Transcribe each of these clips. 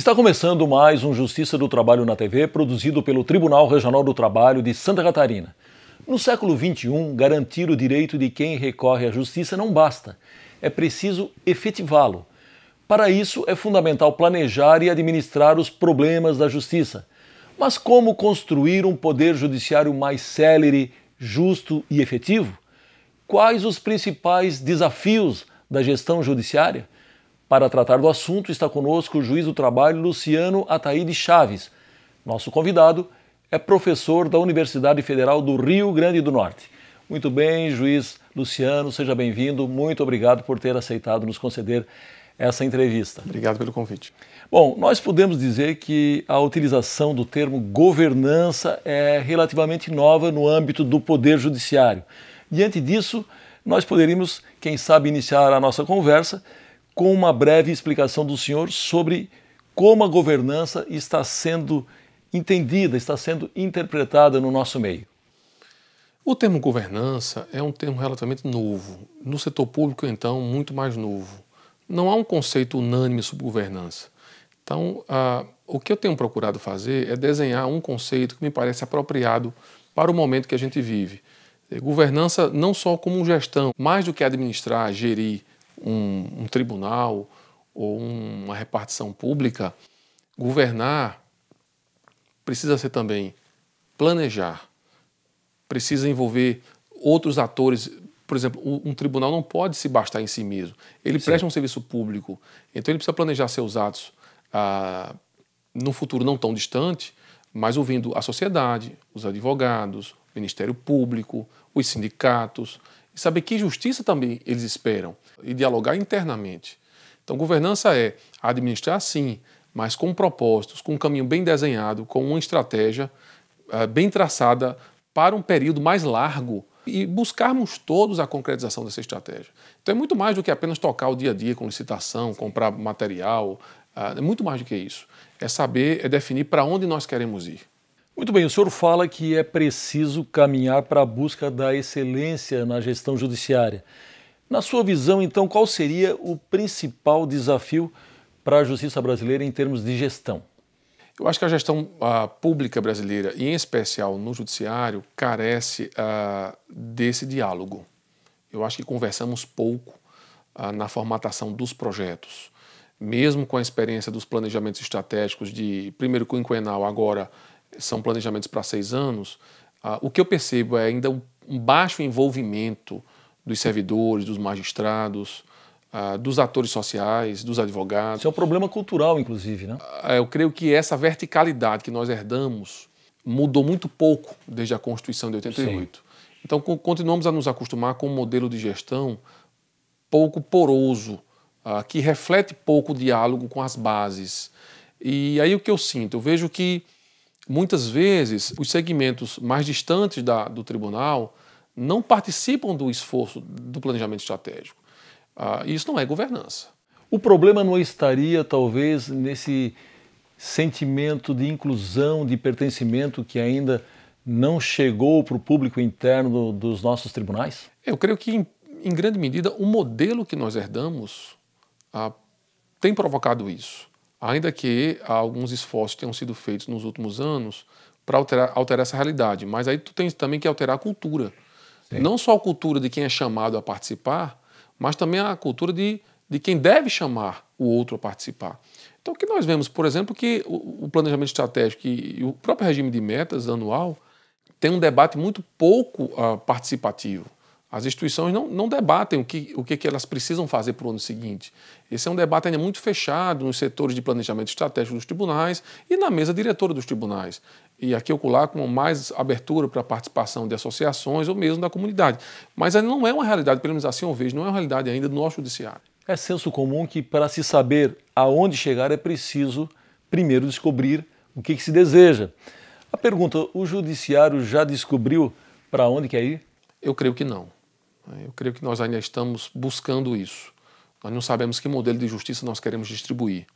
Está começando mais um Justiça do Trabalho na TV, produzido pelo Tribunal Regional do Trabalho de Santa Catarina. No século XXI, garantir o direito de quem recorre à justiça não basta. É preciso efetivá-lo. Para isso, é fundamental planejar e administrar os problemas da justiça. Mas como construir um poder judiciário mais célere, justo e efetivo? Quais os principais desafios da gestão judiciária? Para tratar do assunto, está conosco o juiz do trabalho Luciano Ataíde Chaves. Nosso convidado é professor da Universidade Federal do Rio Grande do Norte. Muito bem, juiz Luciano, seja bem-vindo. Muito obrigado por ter aceitado nos conceder essa entrevista. Obrigado pelo convite. Bom, nós podemos dizer que a utilização do termo governança é relativamente nova no âmbito do Poder Judiciário. Diante disso, nós poderíamos, quem sabe, iniciar a nossa conversa com uma breve explicação do senhor sobre como a governança está sendo entendida, está sendo interpretada no nosso meio. O termo governança é um termo relativamente novo. No setor público, então, muito mais novo. Não há um conceito unânime sobre governança. Então, o que eu tenho procurado fazer é desenhar um conceito que me parece apropriado para o momento que a gente vive. Governança não só como gestão, mais do que administrar, gerir um tribunal ou uma repartição pública, governar precisa ser também planejar, precisa envolver outros atores. Por exemplo, um tribunal não pode se bastar em si mesmo. Ele presta um serviço público, então ele precisa planejar seus atos no futuro não tão distante, mas ouvindo a sociedade, os advogados, o Ministério Público, os sindicatos, e saber que justiça também eles esperam e dialogar internamente. Então, governança é administrar sim, mas com propósitos, com um caminho bem desenhado, com uma estratégia bem traçada para um período mais largo e buscarmos todos a concretização dessa estratégia. Então, é muito mais do que apenas tocar o dia a dia com licitação, comprar material, é muito mais do que isso. É saber, é definir para onde nós queremos ir. Muito bem, o senhor fala que é preciso caminhar para a busca da excelência na gestão judiciária. Na sua visão, então, qual seria o principal desafio para a justiça brasileira em termos de gestão? Eu acho que a gestão pública brasileira, e em especial no judiciário, carece desse diálogo. Eu acho que conversamos pouco na formatação dos projetos. Mesmo com a experiência dos planejamentos estratégicos de primeiro quinquenal, agora são planejamentos para 6 anos, o que eu percebo é ainda um baixo envolvimento dos servidores, dos magistrados, dos atores sociais, dos advogados. Isso é um problema cultural, inclusive, né? Eu creio que essa verticalidade que nós herdamos mudou muito pouco desde a Constituição de 88. Sim. Então, continuamos a nos acostumar com um modelo de gestão pouco poroso, que reflete pouco o diálogo com as bases. E aí o que eu sinto? Eu vejo que muitas vezes os segmentos mais distantes do tribunal não participam do esforço do planejamento estratégico. Isso não é governança. O problema não estaria, talvez, nesse sentimento de inclusão, de pertencimento que ainda não chegou para o público interno dos nossos tribunais? Eu creio que, em grande medida, o modelo que nós herdamos tem provocado isso. Ainda que alguns esforços tenham sido feitos nos últimos anos para alterar essa realidade. Mas aí tu tens também que alterar a cultura. Sim. Não só a cultura de quem é chamado a participar, mas também a cultura de quem deve chamar o outro a participar. Então o que nós vemos, por exemplo, que o planejamento estratégico e o próprio regime de metas anual tem um debate muito pouco participativo. As instituições não debatem o que elas precisam fazer para o ano seguinte. Esse é um debate ainda muito fechado nos setores de planejamento estratégico dos tribunais e na mesa diretora dos tribunais. E aqui ocular com mais abertura para a participação de associações ou mesmo da comunidade. Mas ainda não é uma realidade, pelo menos assim eu vejo, não é uma realidade ainda do nosso judiciário. É senso comum que para se saber aonde chegar é preciso primeiro descobrir o que se deseja. A pergunta, o judiciário já descobriu para onde quer ir? Eu creio que não. Eu creio que nós ainda estamos buscando isso. Nós não sabemos que modelo de justiça nós queremos distribuir.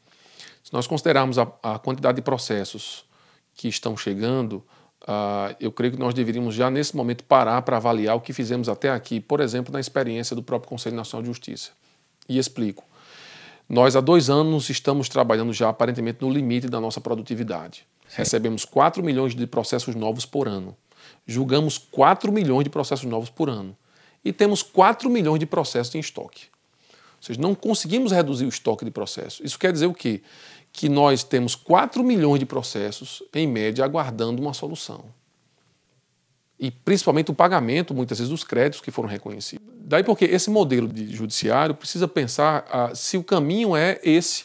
Se nós considerarmos a quantidade de processos que estão chegando, eu creio que nós deveríamos já nesse momento parar para avaliar o que fizemos até aqui, por exemplo, na experiência do próprio Conselho Nacional de Justiça. E explico. Nós, há 2 anos, estamos trabalhando já aparentemente no limite da nossa produtividade. Sim. Recebemos 4 milhões de processos novos por ano. Julgamos 4 milhões de processos novos por ano. E temos 4 milhões de processos em estoque. Ou seja, não conseguimos reduzir o estoque de processos. Isso quer dizer o quê? Que nós temos 4 milhões de processos, em média, aguardando uma solução. E principalmente o pagamento, muitas vezes, dos créditos que foram reconhecidos. Daí porque esse modelo de judiciário precisa pensar se o caminho é esse.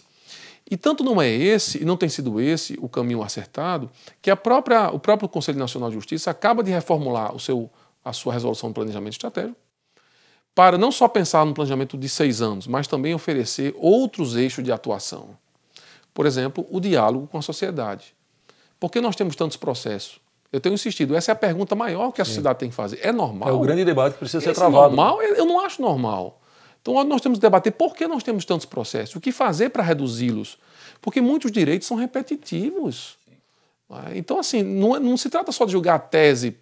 E tanto não é esse, e não tem sido esse o caminho acertado, que o próprio Conselho Nacional de Justiça acaba de reformular a sua resolução do planejamento estratégico, para não só pensar no planejamento de 6 anos, mas também oferecer outros eixos de atuação. Por exemplo, o diálogo com a sociedade. Por que nós temos tantos processos? Eu tenho insistido, essa é a pergunta maior que a sociedade tem que fazer. É normal? É o grande debate que precisa ser Esse travado. É normal? Eu não acho normal. Então nós temos que debater por que nós temos tantos processos, o que fazer para reduzi-los. Porque muitos direitos são repetitivos. Então, assim, não se trata só de julgar a tese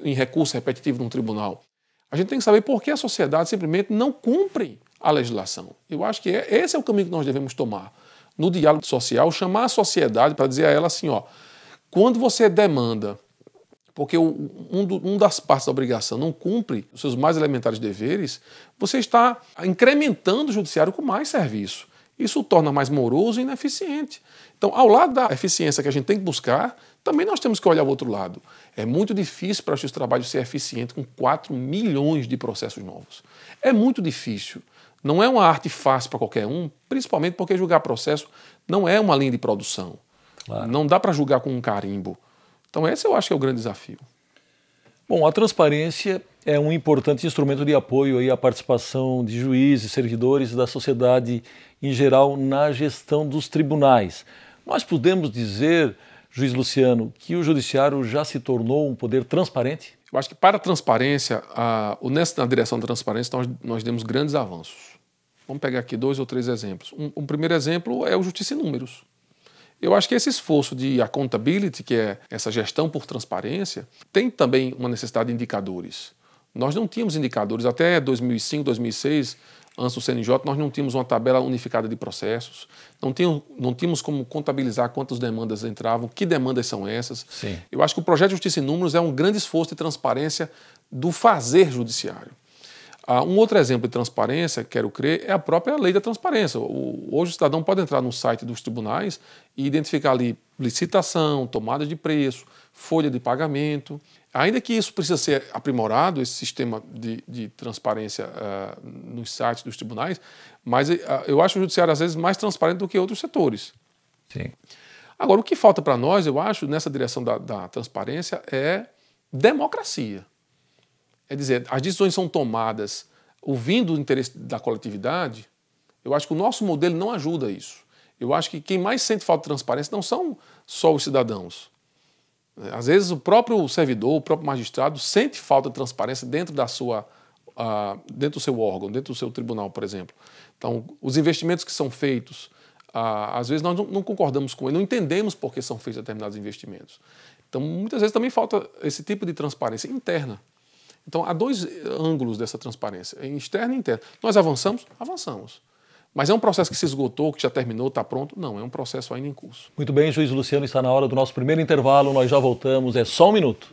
em recurso repetitivo num tribunal. A gente tem que saber por que a sociedade simplesmente não cumpre a legislação. Eu acho que esse é o caminho que nós devemos tomar. No diálogo social, chamar a sociedade para dizer a ela assim, quando você demanda, porque um das partes da obrigação não cumpre os seus mais elementares deveres, você está incrementando o judiciário com mais serviço. Isso o torna mais moroso e ineficiente. Então, ao lado da eficiência que a gente tem que buscar, também nós temos que olhar o outro lado. É muito difícil para o justiça do trabalho ser eficiente com 4 milhões de processos novos. É muito difícil. Não é uma arte fácil para qualquer um, principalmente porque julgar processo não é uma linha de produção. Claro. Não dá para julgar com um carimbo. Então esse eu acho que é o grande desafio. Bom, a transparência é um importante instrumento de apoio aí à participação de juízes, servidores da sociedade em geral na gestão dos tribunais. Nós podemos dizer, juiz Luciano, que o judiciário já se tornou um poder transparente? Eu acho que para a transparência, na direção da transparência, nós demos grandes avanços. Vamos pegar aqui 2 ou 3 exemplos. Um primeiro exemplo é o Justiça em Números. Eu acho que esse esforço de accountability, que é essa gestão por transparência, tem também uma necessidade de indicadores. Nós não tínhamos indicadores até 2005, 2006, antes do CNJ, nós não tínhamos uma tabela unificada de processos, não tínhamos como contabilizar quantas demandas entravam, que demandas são essas. Sim. Eu acho que o projeto de Justiça em Números é um grande esforço de transparência do fazer judiciário. Um outro exemplo de transparência, quero crer, é a própria lei da transparência. Hoje o cidadão pode entrar no site dos tribunais e identificar ali licitação, tomada de preço, folha de pagamento. Ainda que isso precisa ser aprimorado, esse sistema de transparência nos sites dos tribunais, mas eu acho o judiciário às vezes mais transparente do que outros setores. Sim. Agora, o que falta para nós, eu acho, nessa direção da transparência é democracia. É dizer, as decisões são tomadas ouvindo o interesse da coletividade. Eu acho que o nosso modelo não ajuda a isso. Eu acho que quem mais sente falta de transparência não são só os cidadãos. Às vezes o próprio servidor, o próprio magistrado sente falta de transparência dentro do seu órgão, dentro do seu tribunal, por exemplo. Então, os investimentos que são feitos, às vezes nós não concordamos com ele, não entendemos por que são feitos determinados investimentos. Então, muitas vezes também falta esse tipo de transparência interna. Então, há 2 ângulos dessa transparência, externa e interna. Nós avançamos? Avançamos. Mas é um processo que se esgotou, que já terminou, está pronto? Não, é um processo ainda em curso. Muito bem, juiz Luciano, está na hora do nosso primeiro intervalo, nós já voltamos, é só um minuto.